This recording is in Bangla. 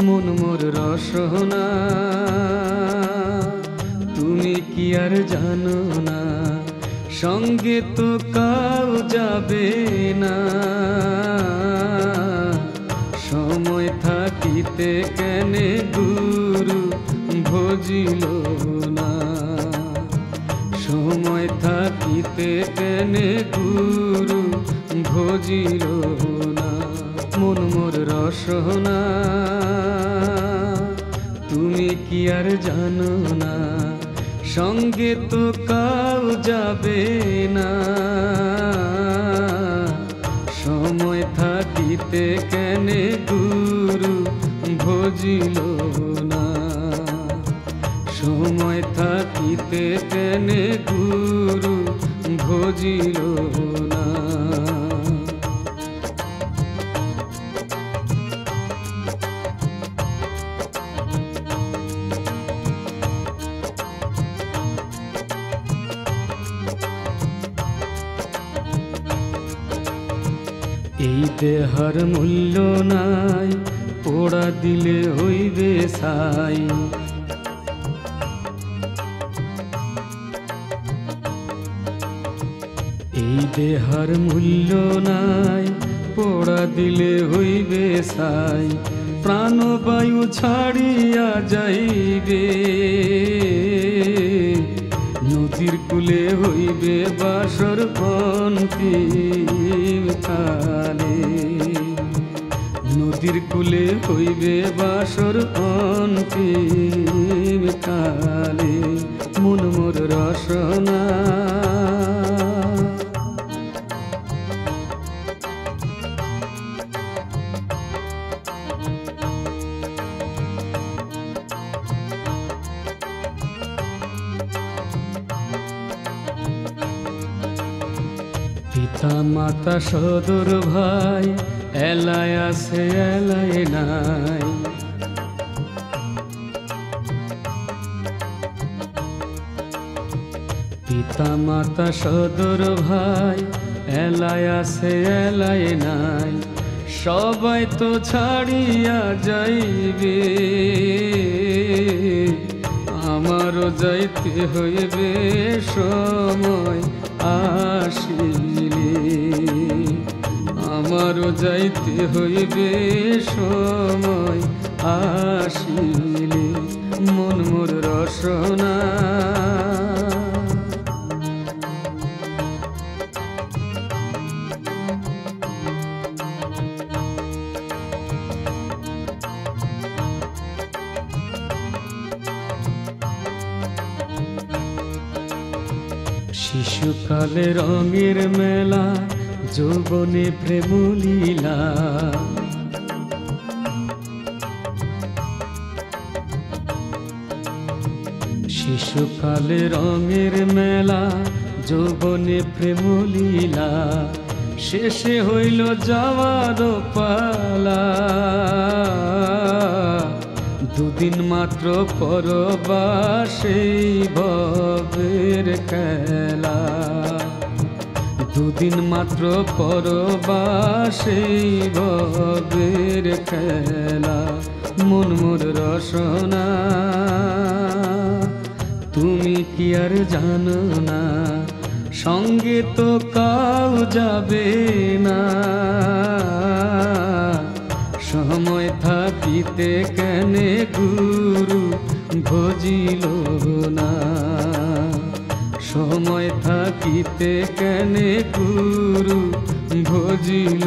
মন মোর রসনা তুমি কি আর জানো না, সঙ্গে তো কাউ যাবে না। সময় থাকিতে কেনে গুরু ভজিল না, সময় থাকিতে কেনে গুরু ভজিল না। মন মোর রসনা তুমি কি আর জানো না, সঙ্গে তো কাউ যাবে না। সময় থাকিতে কেনে গুরু ভজিল না, সময় থাকিতে কেনে গুরু ভজিল না। এই দেহার মূল্য নাই, পোড়া দিলে হইবে ছাই। এই দেহার মূল্য নাই, পোড়া দিলে হইবে ছাই। প্রাণবায়ু ছাড়িয়া যাইবে, নদীর কূলে হইবে বাসর অন্তিম কালে। নদীর কূলে হইবে বাসর অন্তিম কালে। মন মোর রসনা পিতা মাতা সদর ভাই, এলায় আছে এলায় নাই। পিতা মাতা সদর ভাই, এলায় আছে এলায় নাই। সবাই তো ছাড়িয়া যাইবে, আমারও যাইতে হইবে সময় আসিলে। আমারও যাইতে হইবে সময় আসিলে। মন মোর রসনা শিশুকালে রঙের মেলা, যৌবনে প্রেম লীলা। শিশুকালে রঙের মেলা, যৌবনে প্রেম লীলা। শেষে হইল যাওয়ার পালা, দুদিন মাত্র পরবাসে ভবের খেলা। দুদিন মাত্র পরবাসে ভবের খেলা। মন মোর রসনা তুমি কি আর জানো না, সঙ্গে তো কাউ যাবে না। সময় থাকিতে কেনে গুরু ভজিল না, সময় থাকিতে কেনে গুরু ভজিল